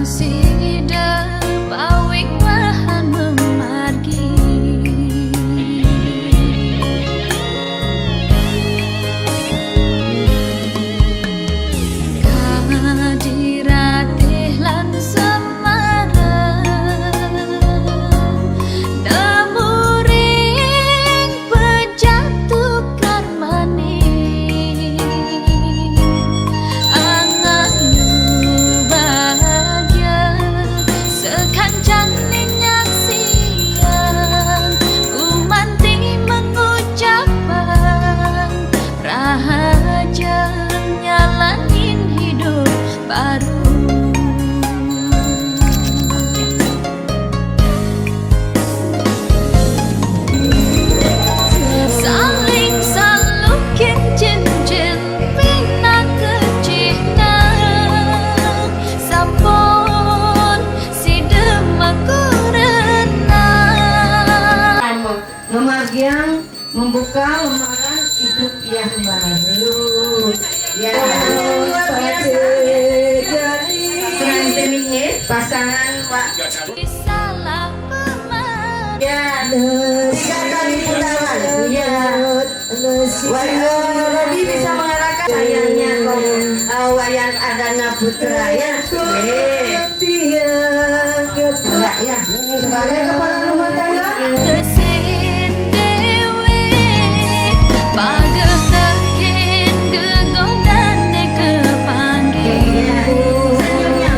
sidap awing wahan memargi kadiratih lan semarang namuring pejatuh karmani angayu bahagia sekancang minyak siang umanti mengucapkan rahaja nyalain hidup baru. Saling salukin cincin pina kecina sampun si demaku renang Memargiang membuka lembaran hidup yang baru. Ya, pasangan Pak. salah pemar Ya, 3 kali putaran. Ya, Wadi bisa mengarahkan sayangnya kok wayan adana putra ya. Enggak ya, sebagai kepala rumah tangga. kesin dewe pageh tekin gegodan kepanggil Senyumnya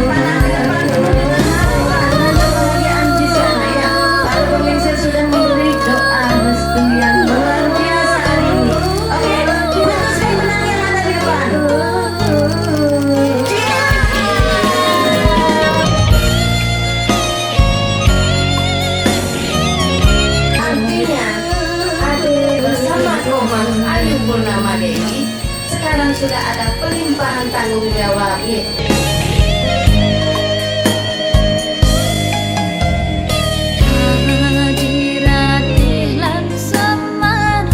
kebahagiaan di sana ya. Para pemirsa sudah memberi doa restu yang luar biasa hari ini. Oke, kita teruskan menang yang ada di depan. Artinya, Ade bersama Roman Ayu Purnama Dewi sekarang sudah ada pelimpahan tanggung jawabnya. kadiratih lan semarang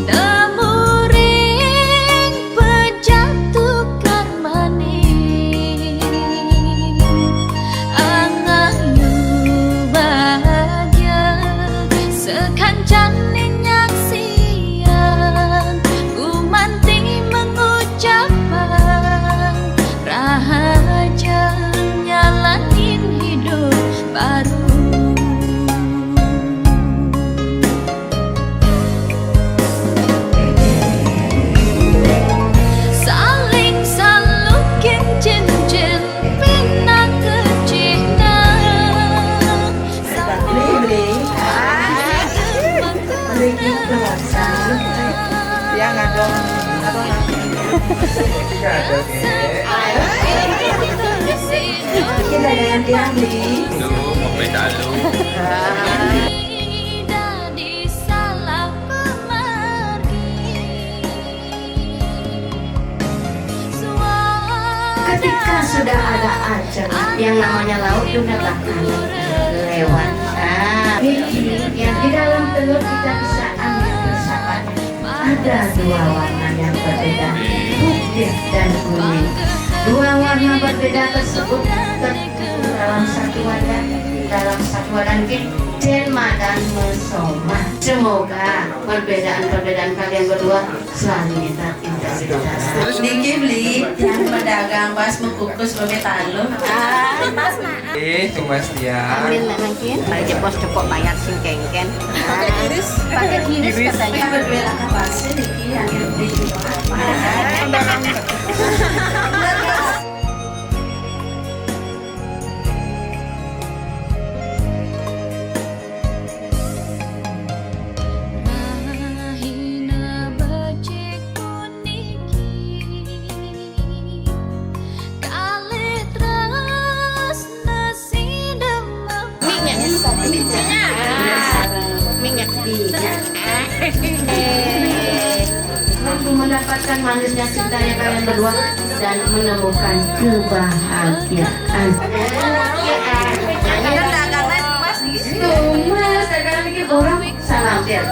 namuring pejatuh karmani angayu bahagia sekancang minyak siang umanti mengucapkan rahaja nyalain hidup baru. Saling salukin cincin pina kecina Yang ada Kita dengan tiang beli. Ngopi dalu. Dadi salah pemargi Ketika sudah ada ajang yang namanya laut sudah bakal lewat. Yang di dalam telur kita bisa ambil persahabat. Ada 2 warna yang berbeda, putih dan kuning. 2 warna berbeda tersebut terkubur dalam satu wadah, Denma dan Mesoma. Semoga perbedaan kalian berdua selalu terintegrasi. Niki beli yang pedagang pas mengukus bebe talung. Itu Mas Tia. Amin nak mungkin. Bagi bos cepok bayar sing kengken. Pakai iris. Pakai iris katanya. Yang berbeda kapasnya Niki yang beli juga. Rahina becik kuniki kalih tresna sidem Minyak. Untuk mendapatkan manisnya cintanya kalian berdua dan menemukan kebahagiaan. Mas, dagangan lagi borong salam dia.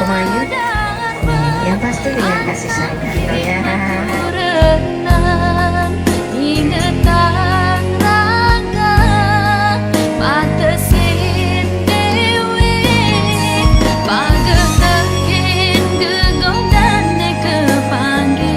kumaha yang pasti dengan kasih sayang ya. Renang ingetan raga patesin dewe pagehin gegodan kepanggil.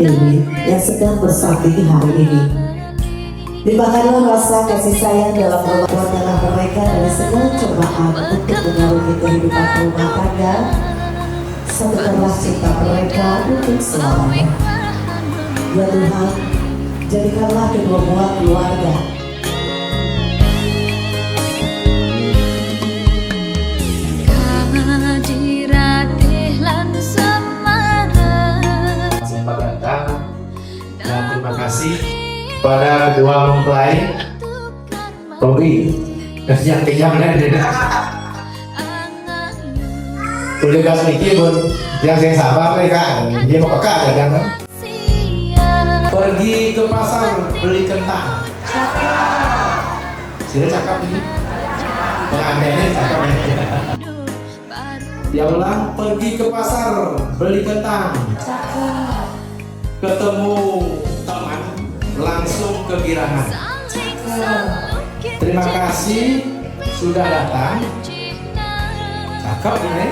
Dewi yang sedang bersakit hari ini. Limpahkanlah rasa kasih sayang dalam keluarga mereka dari segala cobaan untuk mengarungi kehidupan rumah tangga. Satukanlah cinta mereka untuk selamanya. Ya Tuhan, jadikanlah kedua buah keluarga sempat datang, dan terima kasih pada dua mempelai Robi yang kenyangnya beda. Tugas niki pun yang saya sabar mereka dia mau peka ya kan? Pergi ke pasar beli kentang. Sudah cakap ini, pengantinnya cakap ini. Dia ulang, pergi ke pasar beli kentang. Ketemu teman langsung ke Girahan. Terima kasih sudah datang. Cakep ini.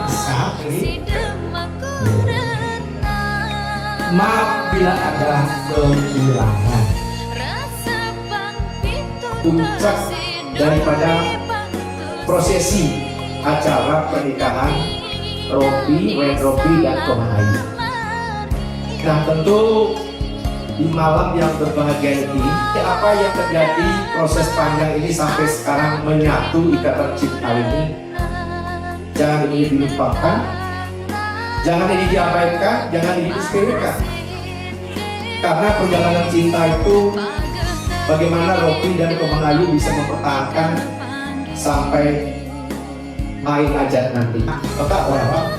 Saat ini. Maaf bila ada kekurangan. Puncak daripada prosesi acara pernikahan Robi, dan Komahayu. Nah tentu di malam yang berbahagia ini, apa yang terjadi proses panjang ini sampai sekarang menyatu ikatan cinta ini, jangan ini dilupakan, jangan ini diabaikan, jangan ini disepelekan. Karena perjalanan cinta itu bagaimana Robi dan Komahayu bisa mempertahankan sampai main aja nanti. Maka orang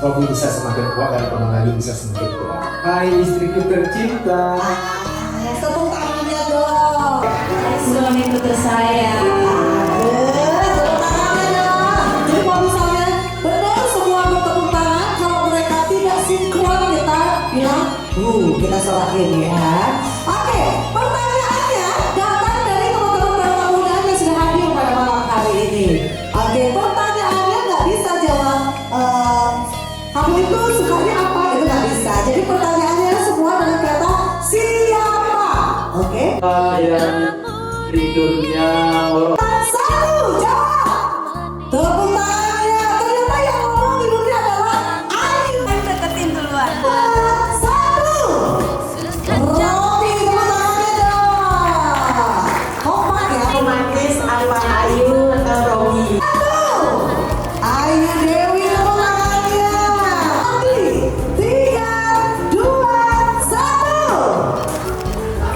Robi bisa semakin kuat dan Komahayu bisa semakin kuat. Hai istriku tercinta. tepuk tangannya dong. Suamiku tersayang. Tepuk tangannya dong. Jadi kalau misalnya benar semua bertepuk tangan, kalau mereka tidak sinkron kita bilang kita sorakin ya. Oke, pertanyaannya datang dari teman-teman bertamunan yang sudah hadir pada malam hari ini. Oke, pertanyaannya nggak bisa jawab kamu itu sukanya apa, itu nggak bisa. Jadi pertanyaannya semua dengan kata siapa. Oke? Yang tidurnya Satu, jawab. Tepuk tangannya. Ternyata yang ngomong ibunya adalah Ayu. Deketin duluan. Satu. Robi, tepuk tangannya dong. Kompak ya. Romantis apa Ayu atau Robi? Satu. Ayu Dewi, tepuk tangannya. 3, 2, 1.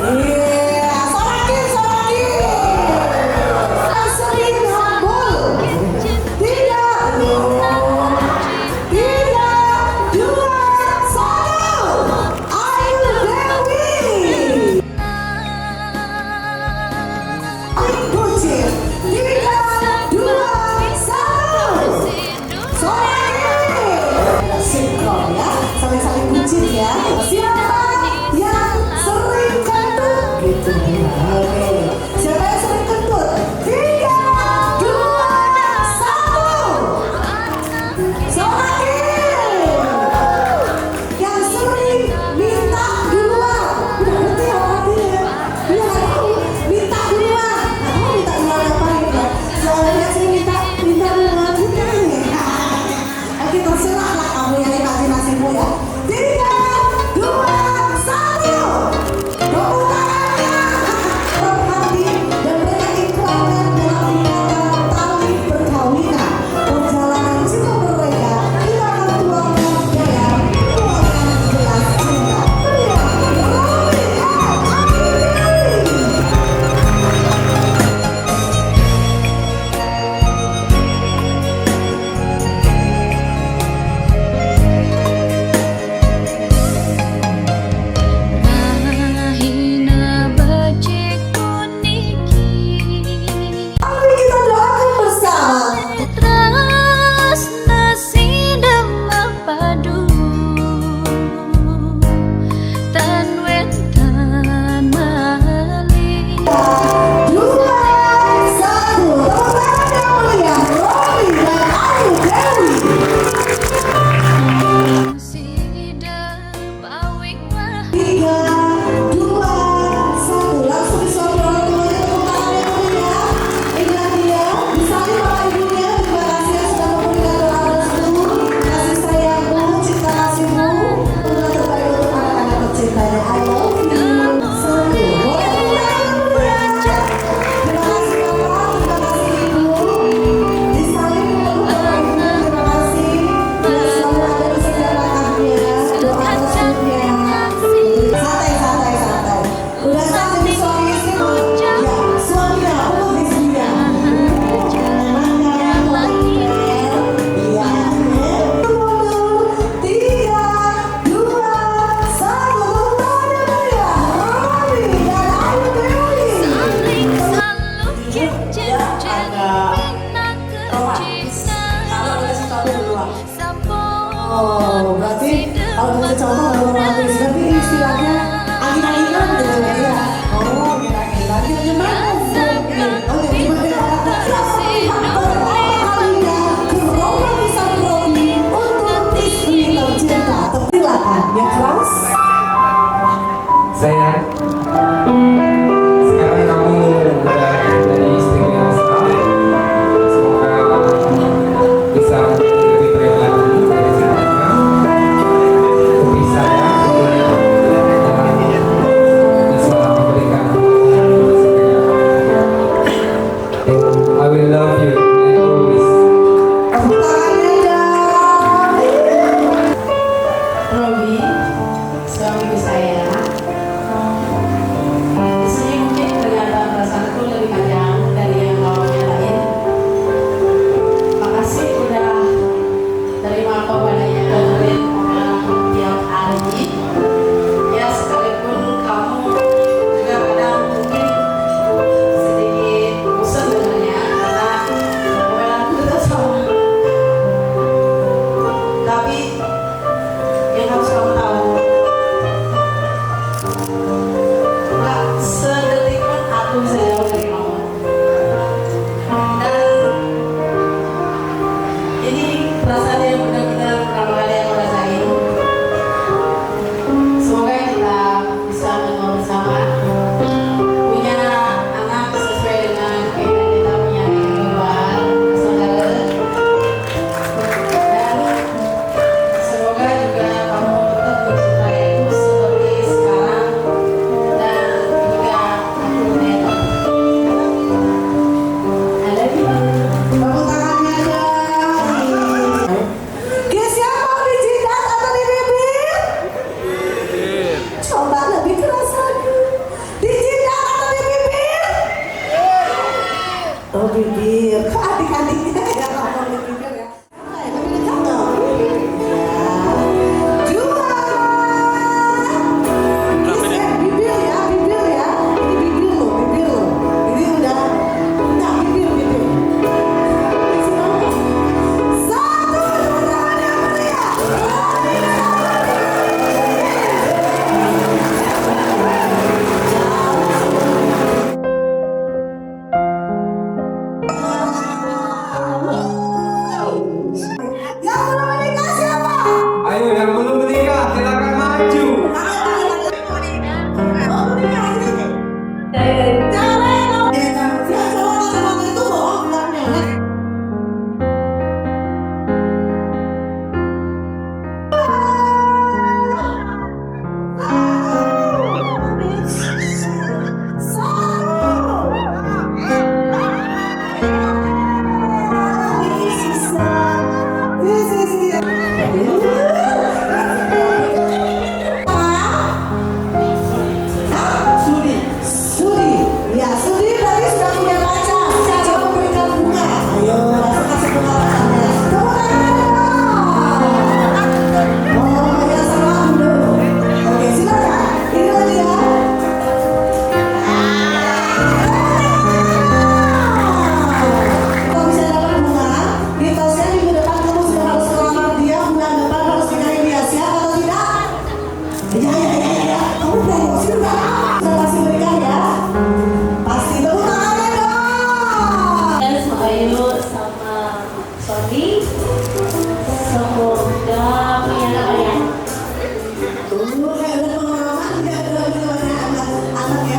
Iya, sorakin. Sayang, sekarang kamu udah jadi istri yang sah. Semoga bisa lebih baik lagi dari sebelumnya. Tapi saya tentunya bisa memberikan I will love you and always. Robi, suamiku saya. Di sini mungkin ternyata perasaanku lebih panjang dari yang lawannya lain. Makasih udah terima apa padanya, dengerin omongan tiap hari. Ya sekalipun kamu juga kadang mungkin sedikit bosan dengernya karena omonganku tetap sama. Tapi yang harus kamu tahu, gak sedetik pun aku bisa jauh dari kamu. Dan ini perasaan yang benar-benar pertama kali aku rasain. Semoga kita bisa menua bersama, punya anak sesuai dengan keinginan kita punya yang luar saudara. Dan semoga juga kamu tetap mencintai aku seperti sekarang dan juga aku Nela. I love you. Tepuk tangannya dong. Ke siapa di jidat atau di bibir? Coba lebih keras lagi. Di jidat atau di bibir? Oh bibir. Kok adik-adiknya yang ngomong di bibir ya? Lebih dekat dong. Ya. Dua. Bibir ya, bibir ya. Ini bibir loh, bibir loh. Ini udah. Enggak, bibir, bibir. Satu, tepuk tangan yang meriah. Yang belum menikah siapa? Ayo yang belum menikah silakan maju. Oh, menikah sini. Jangan. Ya, cowok sama itu bohong, bukan. Sudi, ya Sudi tadi sudah punya pacar. Siapa memberikan bunga? Ayo, langsung kasih bunga pacarnya. Tepuk tangan dong. Oh, ya salam dulu. Oke, silakan. Ini lagi ya. Kalau bisa dapat bunga, di tasnya minggu depan kamu sudah harus melamar dia, bulan depan harus nikahin dia. Siap atau tidak? Ya. Kamu promosi udah. Sudah pasti menikah ya. Pasti tepuk tangannya dong. Dan Ayu sama Sony semoga punya anak banyak. Kayak udah pengalaman ya, udah banyak anak ya.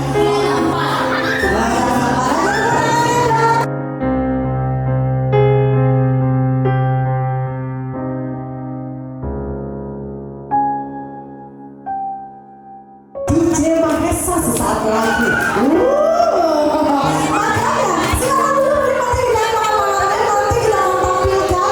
DJ Mahesa sesaat lagi. Makanya sekarang dulu menikmati dengan pengalaman nanti kita akan tampilkan.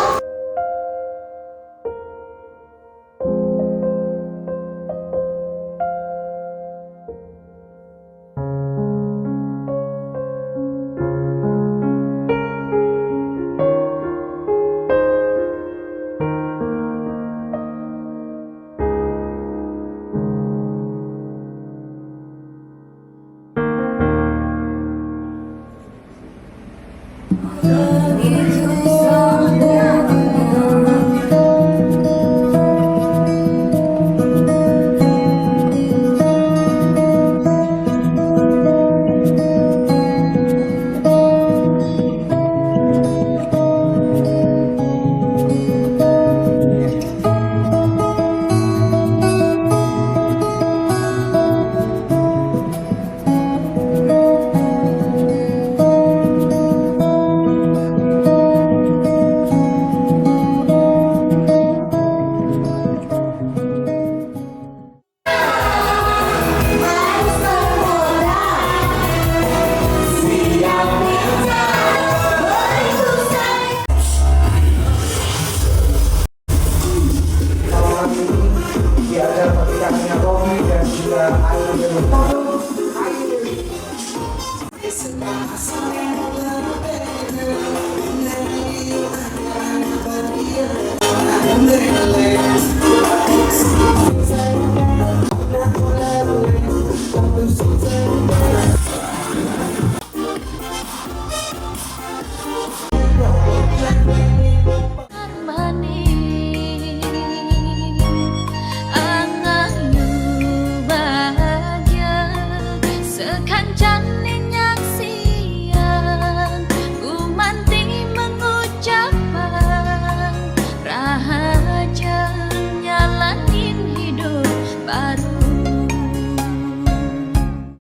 Jangan